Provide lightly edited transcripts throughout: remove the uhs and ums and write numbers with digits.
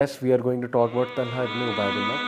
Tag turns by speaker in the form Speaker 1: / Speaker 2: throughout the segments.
Speaker 1: Yes, we are going to talk about Talha ibn Ubaidullah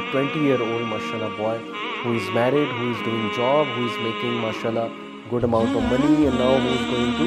Speaker 1: a 20-year-old mashallah boy who is married, who is doing job, who is making mashallah good amount of money, and now who is going to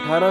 Speaker 1: 18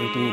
Speaker 1: 18।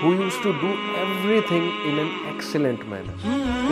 Speaker 1: who used to do everything in an excellent manner।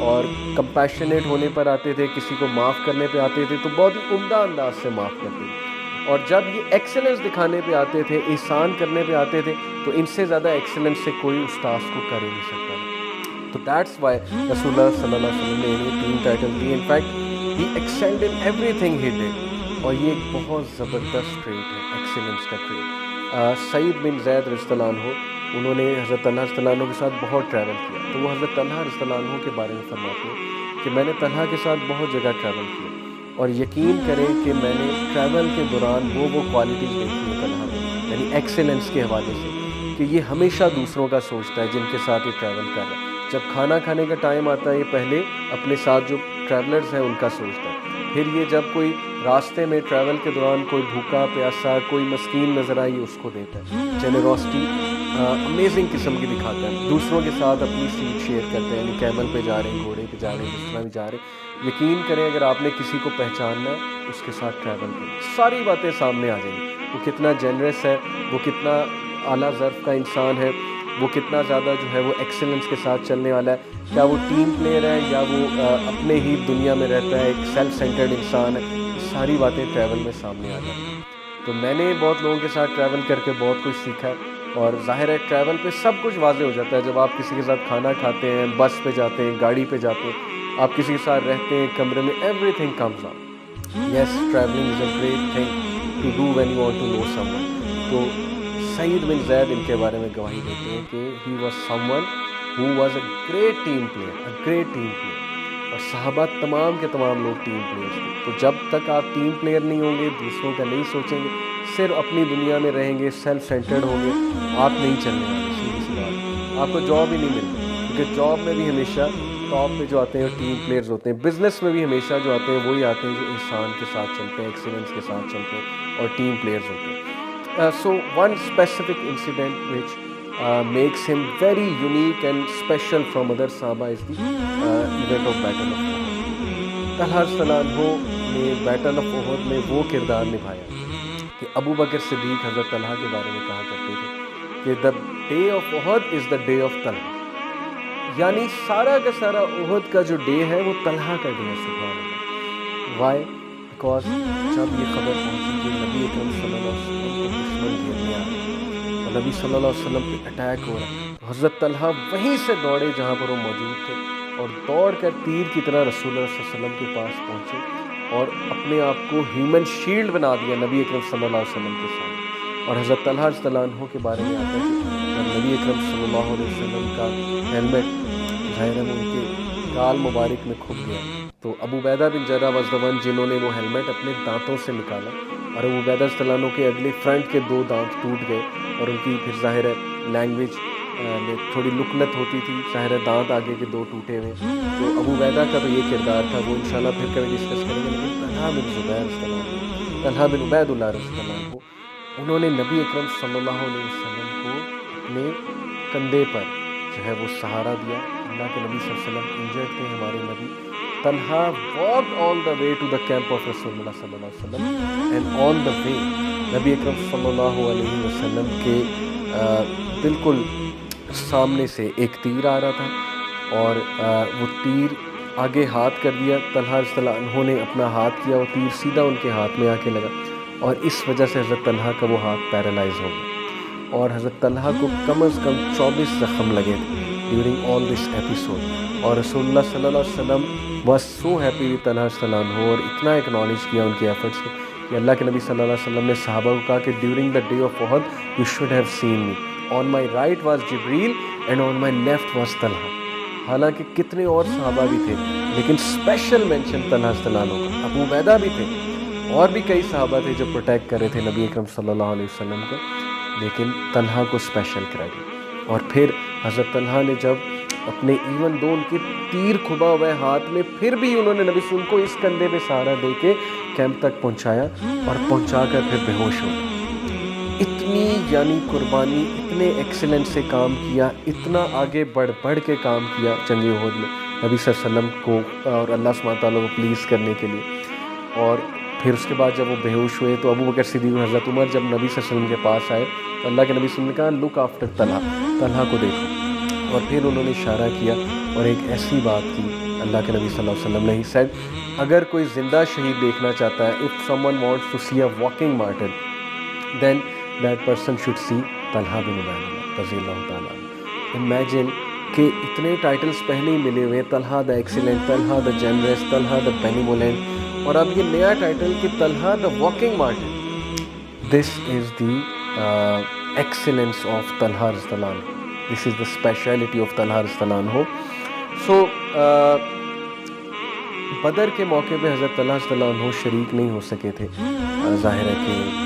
Speaker 1: اور compassionate ہونے پر آتے تھے، کسی کو معاف کرنے پہ آتے تھے تو بہت ہی عمدہ انداز سے معاف کرتے تھے، اور جب یہ ایکسلنس دکھانے پہ آتے تھے، احسان کرنے پہ آتے تھے، تو ان سے زیادہ ایکسلنس سے کوئی استاذ کو کر ہی نہیں سکتا تھا. تو دیٹس وائی رسول اللہ صلی اللہ علیہ وسلم نے انہیں 3 ٹائٹل دیے. In fact he excelled in everything he did, اور یہ ایک بہت زبردست ٹریٹ ہے، ایکسلنس کا ٹریٹ. سعید بن زید رضی اللہ عنہ، انہوں نے حضرت طلحہ رضی اللہ عنہ کے ساتھ بہت ٹریول کیا، تو وہ حضرت طلحہ رضی اللہ عنہ کے بارے میں فرماتے ہیں کہ میں نے طلحہ کے ساتھ بہت جگہ ٹریول کیا، اور یقین کریں کہ میں نے ٹریول کے دوران وہ کوالٹیز دیکھی ہیں طلحہ میں، یعنی ایکسیلنس کے حوالے سے، کہ یہ ہمیشہ دوسروں کا سوچتا ہے جن کے ساتھ یہ ٹریول کر رہا ہے. جب کھانا کھانے کا ٹائم آتا ہے، یہ پہلے اپنے ساتھ جو ٹریولرز ہیں ان کا سوچتا ہے. پھر یہ جب کوئی راستے میں ٹریول کے دوران کوئی بھوکا پیاسا کوئی مسکین نظر آئی اس کو دیتا ہے. جنرosity امیزنگ قسم کی دکھاتا ہے. دوسروں کے ساتھ اپنی سیٹ شیئر کرتے ہیں، یعنی کیمل پہ جا رہے ہیں، گھوڑے پہ جا رہے ہیں، جس طرح بھی جا رہے ہیں. یقین کریں اگر آپ نے کسی کو پہچاننا ہے اس کے ساتھ ٹریول کریں، ساری باتیں سامنے آ جائیں گی. وہ کتنا جنرس ہے، وہ کتنا اعلیٰ ظرف کا انسان ہے، وہ کتنا زیادہ جو ہے وہ ایکسلنس کے ساتھ چلنے والا ہے. کیا وہ ٹیم پلیئر ہے یا وہ اپنے ہی دنیا میں رہتا ہے، ایک سیلف سینٹرڈ انسان ہے. ساری باتیں ٹریول میں سامنے آ جاتی ہیں. تو میں نے بہت لوگوں کے ساتھ ٹریول کر کے بہت کچھ سیکھا ہے، اور ظاہر ہے ٹریول پہ سب کچھ واضح ہو جاتا ہے. جب آپ کسی کے ساتھ کھانا کھاتے ہیں، بس پہ جاتے ہیں، گاڑی پہ جاتے ہیں، آپ کسی کے ساتھ رہتے ہیں کمرے میں، everything comes out. Yes, travelling is a great thing to do when you want to know someone. تو سعید بن زید ان کے بارے میں گواہی دیتے ہیں کہ he was some one who was a great team player. اور صحابہ تمام کے تمام لوگ ٹیم پلیئرز تھے. تو جب تک آپ ٹیم پلیئر نہیں ہوں گے، دوسروں کا نہیں سوچیں گے، صرف اپنی دنیا میں رہیں گے، سیلف سینٹرڈ ہوں گے، آپ نہیں چلنے والے. سیدھی سی بات، آپ کو جاب ہی نہیں ملتی، کیونکہ جاب میں بھی ہمیشہ ٹاپ پہ جو آتے ہیں وہ ٹیم پلیئرز ہوتے ہیں. بزنس میں بھی ہمیشہ جو آتے ہیں وہی آتے ہیں جو انسان کے ساتھ چلتے ہیں، ایکسیلنس کے ساتھ چلتے ہیں اور ٹیم پلیئرز ہوتے ہیں. So one specific incident which makes him very unique and special from other Sahaba is the event of Battle of Uhud. Talha رضی اللہ عنہ نے بیٹل آف احد میں وہ کردار نبھایا کہ ابو بکر صدیق حضرت طلحہ کے بارے میں کہا کرتے تھے کہ the day of Uhud is the day of Talha, یعنی سارا کا سارا احد کا جو ڈے ہے وہ طلحہ کا ڈے ہے. سبحان اللہ. Why? بیکاز جب یہ خبر پہنچی کہ نبی اکرم صلی اللہ علیہ وسلم کو دشمن گھیرنے آ رہے اور نبی صلی اللہ علیہ وسلم پہ اٹیک ہو رہا ہے، تو حضرت طلحہ وہیں سے دوڑے جہاں پر وہ موجود تھے، اور دوڑ کر تیر کی طرح رسول اللہ صلی اللہ علیہ وسلم کے پاس پہنچے اور اپنے آپ کو ہیومن شیلڈ بنا دیا نبی اکرم صلی اللہ علیہ وسلم کے سامنے. اور حضرت طلحہ رضی اللہ عنہ کے بارے میں آتا ہے کہ جب نبی اکرم صلی اللہ علیہ وسلم کا ہیلمٹ ظاہر ہے وہ ان کے گال مبارک میں کھپ گیا، تو ابو عبیدہ بن جرح واز the one جنہوں نے وہ ہیلمٹ اپنے دانتوں سے نکالا، اور ابو عبیدہ رضی اللہ عنہ کے اگلے فرنٹ کے 2 دانت ٹوٹ گئے، اور ان کی پھر ظاہر ہے لینگویج میں تھوڑی لکنت ہوتی تھی، ظاہر ہے دانت آگے کے 2 ٹوٹے ہوئے. تو ابو عبیدہ کا تو یہ کردار تھا، وہ انشاءاللہ پھر کبھی ڈسکس کریں گے. لیکن طلحہ بن زبیر رضی اللہ عنہ، طلحہ بن عبید اللہ رضی اللہ عنہ، انہوں نے نبی اکرم صلی اللہ علیہ وسلم کو اپنے کندھے پر جو ہے وہ سہارا دیا. اللہ کے نبی صلی اللہ علیہ وسلم انجرڈ تھے، ہمارے نبی. Talha walked all the way to the camp of رسول اللہ صلی اللہ علیہ وسلم and on the way نبی اکرم صلی اللہ علیہ وسلم کے بالکل سامنے سے ایک تیر آ رہا تھا، اور وہ تیر آگے ہاتھ کر دیا. طلحہ رضی اللہ عنہ نے اپنا ہاتھ کیا، وہ تیر سیدھا ان کے ہاتھ میں آ کے لگا، اور اس وجہ سے حضرت طلحہ کا وہ ہاتھ پیرالائز ہو گیا، اور حضرت طلحہ کو کم از کم 24 زخم لگے تھے ڈیورنگ آل دس ایپیسوڈ. اور رسول اللہ صلی اللہ علیہ وسلم was so happy with Talha صلی اللہ عنہ، اور اتنا اکنالج کیا ان کے ایفرٹس کو کہ اللہ کے نبی صلی اللہ علیہ وسلم نے صحابہ کو کہا کہ ڈیورنگ دا ڈے آف احد you should have seen me, on my right was جبریل and on my left was طلحہ. حالانکہ کتنے اور صحابہ بھی تھے، لیکن اسپیشل مینشن طلحہ صلی اللہ عنہ کا. ابو عبیدہ بھی تھے، اور بھی کئی صحابہ تھے جو پروٹیکٹ کر رہے تھے نبی اکرم صلی اللہ علیہ وسلم کو، لیکن طلحہ کو اسپیشل کریڈٹ. اور پھر حضرت طلحہ نے جب اپنے ایون دو ان کے تیر کھبا ہوا ہے ہاتھ میں، پھر بھی انہوں نے نبی صلی اللہ علیہ وسلم کو اس کندھے پہ سہارا دے کے کیمپ تک پہنچایا، اور پہنچا کر پھر بے ہوش ہو گئے. اتنی یعنی قربانی، اتنے ایکسلنس سے کام کیا، اتنا آگے بڑھ بڑھ کے کام کیا جنگ احد میں نبی صلی اللہ علیہ وسلم کو اور اللہ سبحانہ تعالیٰ کو پلیز کرنے کے لیے. اور پھر اس کے بعد جب وہ بے ہوش ہوئے تو ابو بکر صدیق اور حضرت عمر جب نبی صلی اللہ علیہ وسلم کے پاس آئے تو اللہ کے نبی صلی اللہ علیہ وسلم نے کہا لک آفٹر طلحہ، طلحہ کو دیکھو. اور پھر انہوں نے اشارہ کیا اور ایک ایسی بات کی اللہ کے نبی صلی اللہ علیہ وسلم نے ہی said اگر کوئی زندہ شہید دیکھنا چاہتا ہے, if someone wants to see a walking martyr, then that person should see Talha بن عبید رضی اللہ تعالیٰ عنہ. Imagine کہ اتنے ٹائٹلز پہلے ہی ملے ہوئے, Talha the excellent, Talha the generous, Talha the benevolent, اور اب یہ نیا ٹائٹل کہ Talha the walking martyr. This is the excellence of Talha رضی اللہ عنہ. This is the speciality of Talha رضی اللہ عنہ. سو بدر کے موقع پہ حضرت طلحہ رضی اللہ عنہ شریک نہیں ہو سکے تھے. ظاہر ہے کہ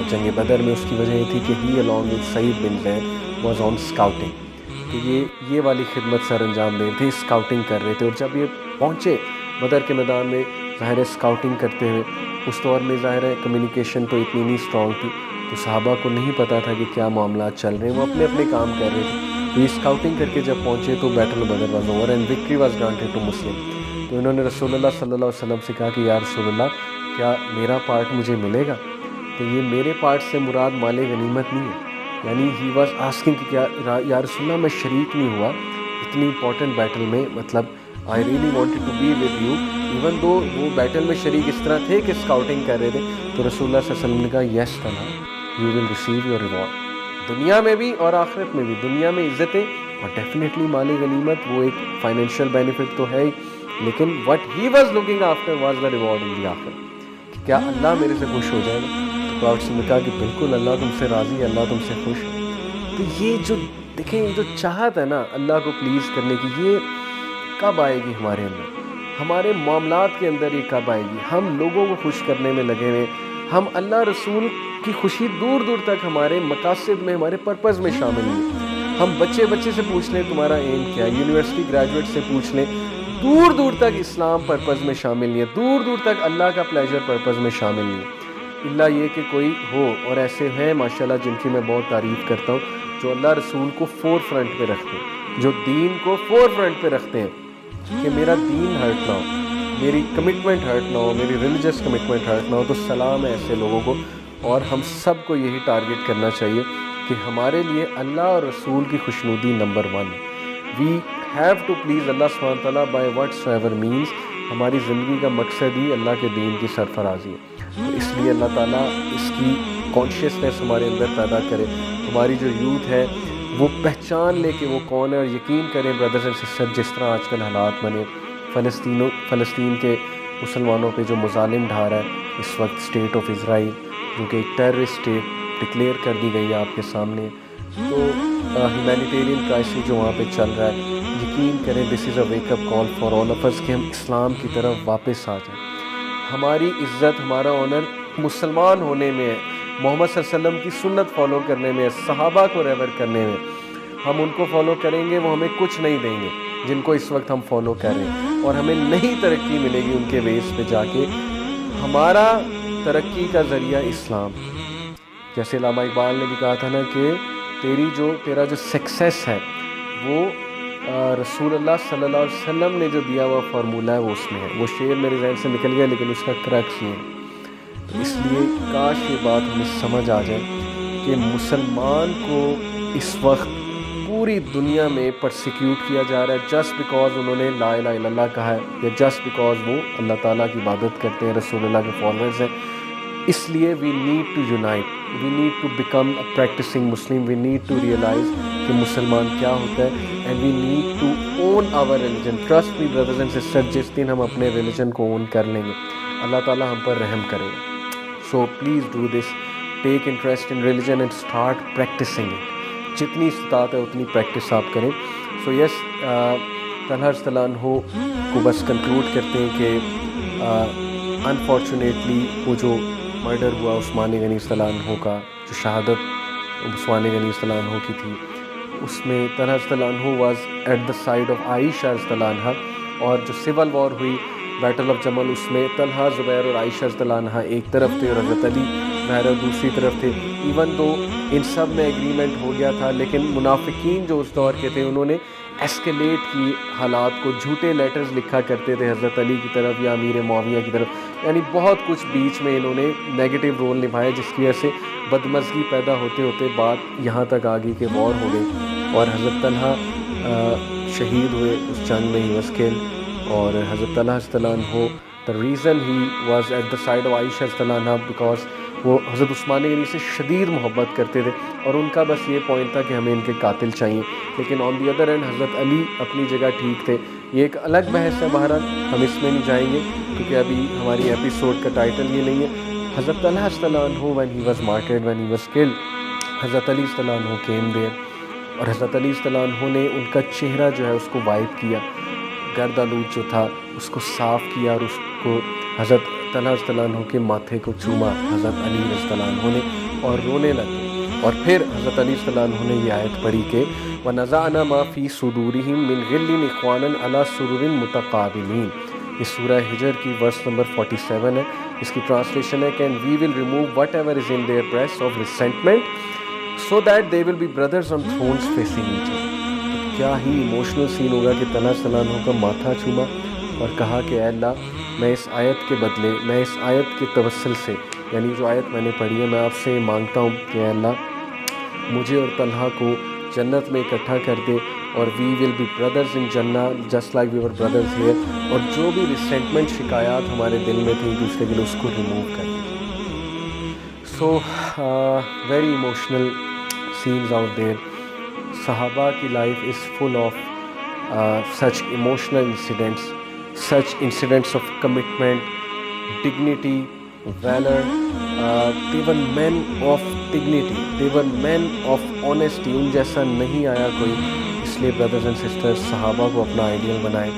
Speaker 1: جنگ بدر میں اس کی وجہ یہ تھی کہ ہی along with سعید بن زید واز آن اسکاؤٹنگ, کہ یہ والی خدمت سر انجام دے رہے تھے, اسکاؤٹنگ کر رہے تھے. اور جب یہ پہنچے بدر کے میدان میں, ظاہر ہے اسکاؤٹنگ کرتے ہوئے, اس دور میں ظاہر ہے کمیونیکیشن تو اتنی نہیں اسٹرانگ تھی, تو صحابہ کو نہیں پتہ تھا کہ کیا معاملات چل رہے ہیں, وہ اپنے اپنے کام کر رہے تھے. تو یہ اسکاؤٹنگ کر کے جب پہنچے تو battle Badr was over and victory was granted to Muslim. تو انہوں نے رسول اللہ صلی اللہ علیہ وسلم سے کہا کہ یا رسول اللہ کیا میرا پارٹ مجھے ملے گا؟ تو یہ میرے پارٹ سے مراد مال غنیمت نہیں ہے, یعنی ہی واز آسکنگ کہ کیا یا رسول اللہ میں شریک نہیں ہوا اتنی امپورٹنٹ بیٹل میں, مطلب I really wanted to be with you, even though وہ بیٹل میں شریک اس طرح تھے کہ اسکاؤٹنگ کر رہے تھے. تو رسول اللہ صلی اللہ علیہ وسلم نے کہا yes Talha you will receive your reward, دنیا میں بھی اور آخرت میں بھی. دنیا میں عزتیں اور ڈیفینیٹلی مال غنیمت, وہ ایک فائنینشیل بینیفٹ تو ہے ہی, لیکن what he was looking after was the reward in the آخرت, کہ کیا اللہ میرے سے خوش ہو جائے گا. تو پراؤڈ سے نے کہا کہ بالکل اللہ تم سے راضی ہے, اللہ تم سے خوش ہے. تو یہ جو دیکھیں یہ جو چاہت ہے نا اللہ کو پلیز کرنے کی, یہ کب آئے گی ہمارے اندر, ہمارے معاملات کے اندر یہ کب آئے گی؟ ہم لوگوں کو خوش کرنے میں لگے ہوئے, ہم اللہ رسول کی خوشی دور دور تک ہمارے مقاصد میں, ہمارے پرپز میں شامل نہیں. ہم بچے سے پوچھ لیں تمہارا ایم کیا ہے, یونیورسٹی گریجویٹ سے پوچھ لیں, دور دور تک اسلام پرپز میں شامل نہیں ہے, دور دور تک اللہ کا پلیجر پرپز میں شامل نہیں ہے. اللہ یہ کہ کوئی ہو, اور ایسے ہیں ماشاءاللہ جن کی میں بہت تعریف کرتا ہوں, جو اللہ رسول کو فور فرنٹ پہ رکھتے ہیں, جو دین کو فور فرنٹ پہ رکھتے ہیں, کہ میرا دین ہرٹ نہ ہو, میری کمٹمنٹ ہرٹ نہ ہو, میری ریلیجس کمٹمنٹ ہرٹ نہ ہو. تو سلام ہے ایسے لوگوں کو, اور ہم سب کو یہی ٹارگٹ کرنا چاہیے کہ ہمارے لیے اللہ اور رسول کی خوشنودی number 1. We have to please اللہ سبحانہ وتعالیٰ by whatsoever means. ہماری زندگی کا مقصد ہی اللہ کے دین کی سرفرازی ہے. تو اس لیے اللہ تعالیٰ اس کی کانشیسنیس ہمارے اندر پیدا کرے. ہماری جو یوتھ ہے وہ پہچان لے کہ وہ کون ہے, اور یقین کریں بردرز اینڈ سسٹر, جس طرح آج کل حالات بنے, فلسطین کے مسلمانوں پہ جو مظالم ڈھا رہا ہے اس وقت اسٹیٹ آف اسرائیل, جو کہ ایک ٹیررسٹ اسٹیٹ ڈکلیئر کر دی گئی ہے آپ کے سامنے. تو ہیومینیٹیرین کرائسس جو وہاں پہ چل رہا ہے, یقین کریں this is a wake up call for all of us کہ ہم اسلام کی طرف واپس آ جائیں. ہماری عزت, ہمارا آنر مسلمان ہونے میں ہے, محمد صلی اللہ علیہ وسلم کی سنت فالو کرنے میں ہے, صحابہ کو ریور کرنے میں. ہم ان کو فالو کریں گے, وہ ہمیں کچھ نہیں دیں گے جن کو اس وقت ہم فالو کر رہے ہیں, اور ہمیں نہیں ترقی ملے گی ان کے ویز پہ جا کے. ہمارا ترقی کا ذریعہ اسلام, جیسے علامہ اقبال نے بھی کہا تھا نا کہ تیرا جو سکسیس ہے وہ رسول اللہ صلی اللہ علیہ وسلم نے جو دیا ہوا فارمولہ ہے وہ اس میں ہے. وہ شعر میرے ذہن سے نکل گیا لیکن اس کا کرکس یہ ہے. تو اس لیے کاش یہ بات ہمیں سمجھ آ جائے کہ مسلمان کو اس وقت پوری دنیا میں پرسیکیوٹ کیا جا رہا ہے جسٹ بیکاز انہوں نے لا الہ الا اللہ کہا ہے, یا جسٹ بیکاز وہ اللہ تعالیٰ کی عبادت کرتے ہیں, رسول اللہ کے فالوورز ہیں. اس لیے we need to unite, we need to become a practising Muslim, we need to realise کہ مسلمان کیا ہوتا ہے, and we need to own our religion. Trust me brothers and sister, جس دن ہم اپنے ریلیجن کو اون کر لیں گے اللہ تعالیٰ ہم پر رحم کرے گا. So please do this, take interest in religion and start practising it. جتنی استطاعت ہے اتنی پریکٹس آپ کریں. سو یس, طلحہ رضی اللہ عنہ کو بس کنکلوڈ کرتے ہیں کہ انفارچونیٹلی وہ جو مرڈر ہوا عثمان غنی رضی اللہ عنہ کا, جو شہادت عثمان غنی رضی اللہ عنہ کی تھی, اس میں طلحہ رضی اللہ عنہ was at the side of Aisha رضی اللہ عنہ. اور جو سول وار ہوئی بیٹل آف جمل, اس میں طلحہ, زبیر اور عائشہ رضی اللہ عنہ ایک طرف تھے, اور حضرت علی ظاہر دوسری طرف تھے. ایون دو ان سب میں ایگریمنٹ ہو گیا تھا, لیکن منافقین جو اس دور کے تھے انہوں نے ایسکیلیٹ کی حالات کو, جھوٹے لیٹرز لکھا کرتے تھے حضرت علی کی طرف یا امیر معاویہ کی طرف, یعنی بہت کچھ بیچ میں انہوں نے نیگیٹو رول نبھایا, جس کی وجہ سے بدمزگی پیدا ہوتے ہوتے بات یہاں تک آ گئی کہ وار ہو گئی, اور حضرت طلحہ شہید ہوئے اس جنگ میں, ہی واز کلڈ. اور حضرت طلحہ رضی اللہ عنہ the reason he was at the side of عائشہ رضی اللہ عنہ because وہ حضرت عثمان غنی سے شدید محبت کرتے تھے اور ان کا بس یہ پوائنٹ تھا کہ ہمیں ان کے قاتل چاہیے. لیکن آن دی ادر اینڈ حضرت علی اپنی جگہ ٹھیک تھے. یہ ایک الگ بحث ہے، بہرحال ہم اس میں نہیں جائیں گے کیونکہ ابھی ہماری ایپیسوڈ کا ٹائٹل یہ نہیں ہے. حضرت طلحہ رضی اللہ عنہ when he was martyred, when he was killed, حضرت علی رضی اللہ عنہ came there اور حضرت علی رضی اللہ عنہ نے ان کا چہرہ جو ہے اس کو وائپ کیا، گرد آلود جو تھا اس کو صاف کیا اور اس کو حضرت طلحہ رضی اللہ عنہ کے ماتھے کو چوما حضرت علی رضی اللہ عنہ نے اور رونے لگے. اور پھر حضرت علی رضی اللہ عنہ نے یہ آیت پڑھی کہ وَنَزَعْنَا مَا فِي صُدُورِهِم مِّن غِلٍّ إِخْوَانًا عَلَىٰ سُرُرٍ مُتَقَابِلِينَ. یہ سورہ ہجر کی ورس نمبر 47 ہے. اس کی ٹرانسلیشن ہے کہ and we will remove whatever is in their breasts of resentment so that they will be brothers on thrones facing each other. کیا ہی ایموشنل سین ہوگا کہ طلحہ رضی اللہ عنہ کا ماتھا چوما اور کہا کہ اے اللہ میں اس آیت کے بدلے، میں اس آیت کے توسل سے، یعنی جو آیت میں نے پڑھی ہے، میں آپ سے مانگتا ہوں کہ اے اللہ مجھے اور طلحہ کو جنت میں اکٹھا کر دے اور وی ول بی بردرز ان جنہ just like we were brothers here. اور جو بھی ریسینٹمنٹ شکایات ہمارے دل میں تھیں ایک دوسرے کے لیے اس کو ریموو کر دیں. So very emotional scenes out there. صحابہ کی life is full of such emotional incidents, such incidents of commitment, dignity, valor. They were men of dignity, they were men of honesty. ان جیسا نہیں آیا کوئی. اس لیے brothers and sisters صحابہ کو اپنا آئیڈیل بنائیں.